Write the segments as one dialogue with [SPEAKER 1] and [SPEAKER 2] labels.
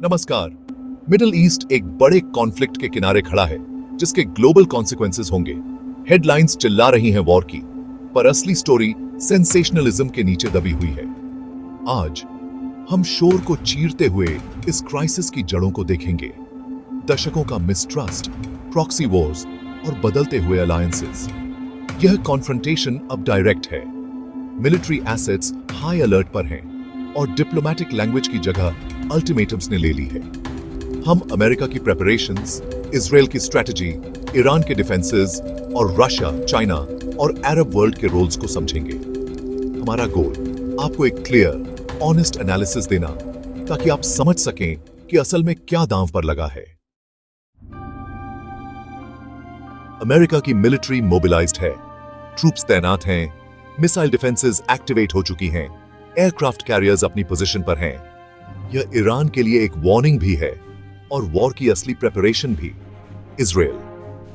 [SPEAKER 1] नमस्कार। Middle east एक बड़े कॉन्फ्लिक्ट के किनारे खड़ा है जिसके ग्लोबल कॉन्सिक्वेंसेस होंगे। हेडलाइंस चिल्ला रही हैं वॉर की, पर असली स्टोरी सेंसेशनलिज्म के नीचे दबी हुई है। आज हम शोर को चीरते हुए इस क्राइसिस की जड़ों को देखेंगे। दशकों का मिसट्रस्ट, प्रॉक्सी वॉर्स और बदलते हुए अलायंसेस। यह कॉन्फ्रंटेशन अब डायरेक्ट है। मिलिट्री एसेट्स हाई अलर्ट पर हैं और डिप्लोमेटिक लैंग्वेज की जगह अल्टीमेटम्स ने ले ली है। हम अमेरिका की प्रेपरेशंस, इजराइल की स्ट्रेटजी, ईरान के डिफेंसेस और रशिया, चाइना और अरब वर्ल्ड के रोल्स को समझेंगे। हमारा गोल आपको एक क्लियर, ऑनेस्ट एनालिसिस देना, ताकि आप समझ सकें कि असल में क्या दांव पर लगा है। अमेरिका की मिलिट्री मोबिलाइज्ड है, ट्रूप्स तैनात हैं, मिसाइल डिफेंसेस एक्टिवेट हो चुकी हैं, एयरक्राफ्ट कैरियर्स अपनी पोजीशन पर हैं। यह ईरान के लिए एक वार्निंग भी है और वॉर की असली प्रेपरेशन भी। इजराइल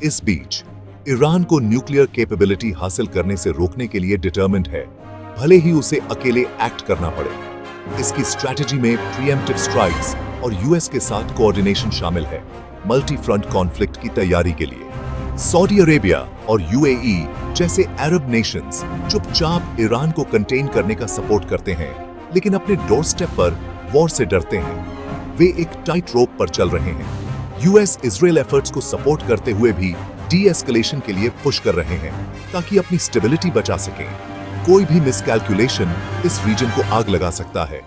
[SPEAKER 1] इस बीच ईरान को न्यूक्लियर कैपेबिलिटी हासिल करने से रोकने के लिए डिटरमिन्ड है, भले ही उसे अकेले एक्ट करना पड़े। इसकी स्ट्रैटेजी में प्रीएम्प्टिव स्ट्राइक्स और यूएस के साथ कोऑर्डिनेशन शामिल है, मल्टी फ्रंट कॉन्फ्लिक्ट की तैयारी के लिए। सऊदी अरेबिया और यूएई जैसे अरब नेशंस चुपचाप ईरान को कंटेन करने का सपोर्ट करते हैं, लेकिन अपने डोरस्टेप पर वॉर से डरते हैं। वे एक टाइट रोप पर चल रहे हैं। यूएस इजराइल एफर्ट्स को सपोर्ट करते हुए भी डी एस्केलेशन के लिए पुश कर रहे हैं, ताकि अपनी स्टेबिलिटी बचा सकें। कोई भी मिसकैलकुलेशन इस रीजन को आग लगा सकता है,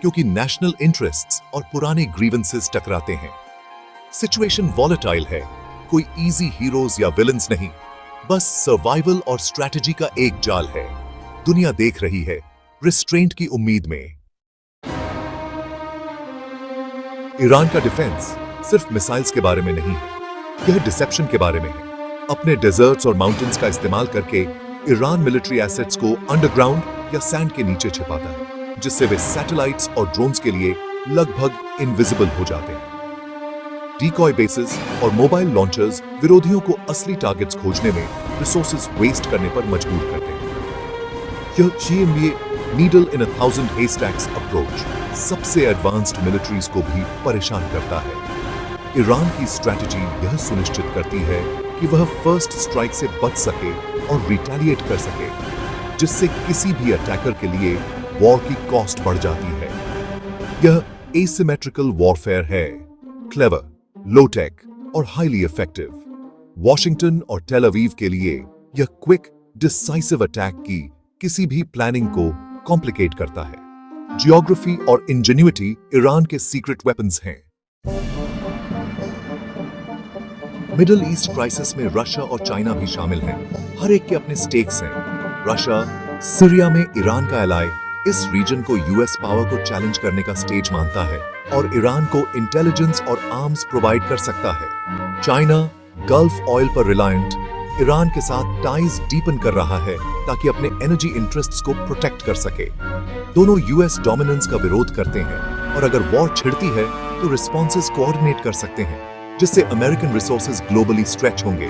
[SPEAKER 1] क्योंकि नेशनल इंटरेस्ट्स और पुराने ग्रीवेंसेस टकराते हैं। सिचुएशन वॉलेटाइल है, कोई इजी हीरोज या विलन्स नहीं, बस सर्वाइवल और स्ट्रैटेजी का एक जाल है। दुनिया देख रही है, रिस्ट्रेंट की उम्मीद में। ईरान का डिफेंस सिर्फ मिसाइल्स के बारे में नहीं है, यह डिसेप्शन के बारे में है। अपने डेजर्ट्स और माउंटेन्स का इस्तेमाल करके ईरान मिलिट्री एसेट्स को अंडरग्राउंड या सैंड के नीचे छिपाता है, जिससे वे सैटेलाइट्स और ड्रोन्स के लिए लगभग इनविजिबल हो जाते हैं। डिकॉय बेसेस और मोबाइल लॉन्चर्स विरोधियों को असली टारगेट्स खोजने में रिसोर्सेज वेस्ट करने पर मजबूर करते हैं। यह GMA नीडल इन 1000 हेस्टैक्स अप्रोच सबसे एडवांस्ड मिलिट्रीज को भी परेशान करता है। ईरान की स्ट्रैटेजी यह सुनिश्चित करती है कि वह फर्स्ट स्ट्राइक से बच सके और रिटेलिएट कर सके, जिससे किसी भी अटैकर के लिए वॉर की कॉस्ट बढ़ जाती है। यह एसिमेट्रिकल वॉरफेयर है, क्लेवर, लो-टेक और हाईली इफेक्टिव। वॉशिंगटन और टेल अवीव के लिए यह क्विक, डिसाइसिव अटैक की किसी भी प्लानिंग को कॉम्प्लिकेट करता है। जियोग्राफी और इंजेन्युइटी ईरान के सीक्रेट वेपन्स हैं। मिडिल ईस्ट क्राइसिस में रशिया और चाइना भी शामिल हैं। हर एक के अपने स्टेक्स हैं। रशिया सीरिया में ईरान का एलाय इस रीजन को यूएस पावर को चैलेंज करने का स्टेज मानता है और ईरान को इंटेलिजेंस और आर्म्स प्रोवाइड कर सकता है। चाइना गल्फ ऑयल पर रिलायंट ईरान के साथ टाइज डीपन कर रहा है, ताकि अपने एनर्जी इंटरेस्ट्स को प्रोटेक्ट कर सके। दोनों यूएस डोमिनेंस का विरोध करते हैं और अगर वॉर छिड़ती है तो रिस्पॉन्सेस कोऑर्डिनेट कर सकते हैं, जिससे अमेरिकन रिसोर्सेज ग्लोबली स्ट्रेच होंगे।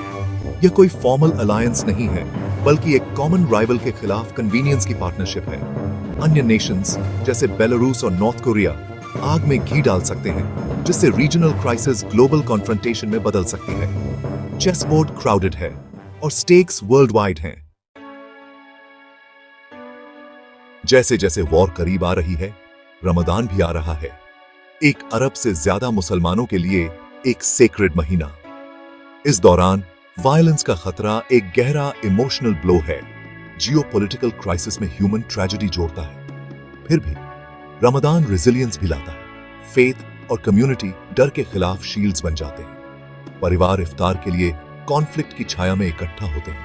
[SPEAKER 1] यह कोई फॉर्मल अलायंस नहीं है, बल्कि एक कॉमन राइवल के खिलाफ कन्वीनियंस की पार्टनरशिप है। अन्य नेशंस जैसे बेलारूस और नॉर्थ कोरिया आग में घी डाल सकते हैं, जिससे रीजनल क्राइसिस ग्लोबल कॉन्फ्रंटेशन में बदल सकती है। चेस बोर्ड क्राउडेड है और स्टेक्स वर्ल्ड वाइड हैं। जैसे जैसे वॉर करीब आ रही है, रमजान भी आ रहा है, एक अरब से ज्यादा मुसलमानों के लिए एक सेक्रेड महीना। इस दौरान वायलेंस का खतरा एक गहरा इमोशनल ब्लो है। जियोपॉलिटिकल क्राइसिस में ह्यूमन ट्रेजेडी जोड़ता है। फिर भी रमजान रेजिलियंस भी लाता है। फेथ और कम्युनिटी डर के खिलाफ शील्ड्स बन जाते हैं। परिवार इफ्तार के लिए कॉन्फ्लिक्ट की छाया में इकट्ठा होते हैं।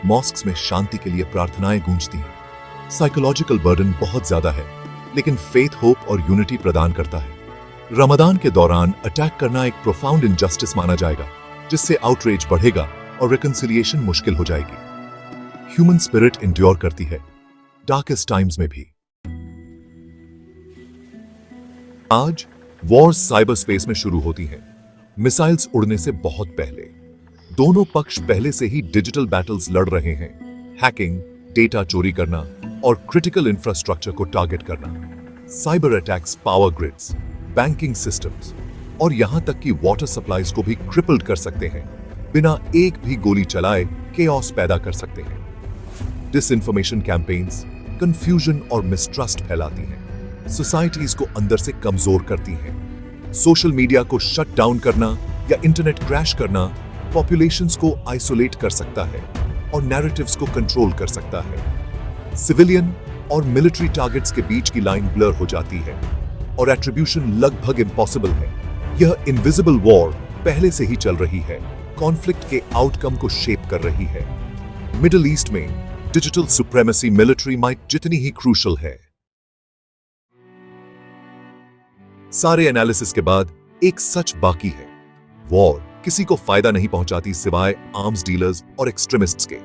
[SPEAKER 1] मॉस्क्स में शांति के लिए प्रार्थनाएं गूंजती हैं। साइकोलॉजिकल बर्डन बहुत ज्यादा है, लेकिन फेथ, होप और यूनिटी प्रदान करता है। रमजान के दौरान अटैक करना एक प्रोफाउंड इनजस्टिस माना जाएगा, जिससे आउटरेज बढ़ेगा और रिकंसिलिएशन मुश्किल हो जाएगी। ह्यूमन स्पिरिट इंड्योर करती है, डार्केस्ट टाइम्स में भी। आज वॉर्स साइबर स्पेस में शुरू होती हैं, मिसाइल्स उड़ने से बहुत पहले। दोनों पक्ष पहले से ही डिजिटल बैटल्स लड़ रहे हैं। हैकिंग, डेटा चोरी करना और क्रिटिकल इंफ्रास्ट्रक्चर को टारगेट करना। Cyber attacks, power grids, banking systems और यहां तक कि वाटर सप्लाईज को भी क्रिपल्ड कर सकते हैं। बिना एक भी गोली चलाए केओस पैदा कर सकते हैं। डिसइंफॉर्मेशन कैंपेन्स कंफ्यूजन और मिसट्रस्ट फैलाती हैं, सोसाइटीज को अंदर से कमजोर करती हैं। सोशल मीडिया को शट डाउन करना या इंटरनेट क्रैश करना पॉपुलेशंस को आइसोलेट कर सकता है और नैरेटिव्स को कंट्रोल कर सकता है। सिविलियन और मिलिट्री टारगेट्स के बीच की लाइन ब्लर हो जाती है और एट्रीब्यूशन लगभग इम्पॉसिबल है। यह इनविजिबल वॉर पहले से ही चल रही है, कॉन्फ्लिक्ट के आउटकम को शेप कर रही है। मिडिल ईस्ट में डिजिटल सुप्रेमेसी मिलिट्री माइट जितनी ही क्रूशल है। सारे एनालिसिस के बाद एक सच बाकी है, वॉर किसी को फायदा नहीं पहुंचाती सिवाय आर्म्स डीलर्स और एक्सट्रीमिस्ट्स के।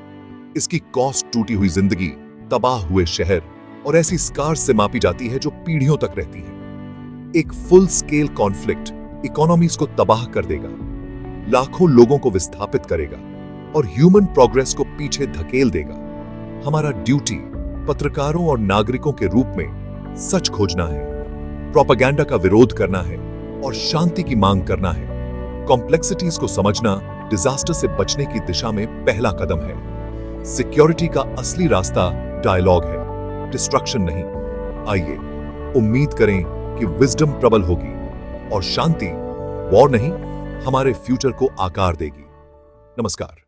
[SPEAKER 1] इसकी कॉस्ट टूटी हुई जिंदगी, तबाह हुए शहर और ऐसी स्कार्स से मापी जाती है जो पीढ़ियों तक रहती है। एक फुल स्केल कॉन्फ्लिक्ट इकोनॉमीज को तबाह कर देगा, लाखों लोगों को विस्थापित करेगा और ह्यूमन प्रोग्रेस को पीछे धकेल देगा। हमारा ड्यूटी पत्रकारों और नागरिकों के रूप में सच खोजना है, प्रोपेगेंडा का विरोध करना है और शांति की मांग करना है। कॉम्प्लेक्सिटीज को समझना डिजास्टर से बचने की दिशा में पहला कदम है। सिक्योरिटी का असली रास्ता डायलॉग है, डिस्ट्रक्शन नहीं। आइए उम्मीद करें कि विजडम प्रबल होगी और शांति वॉर नहीं हमारे फ्यूचर को आकार देगी। नमस्कार।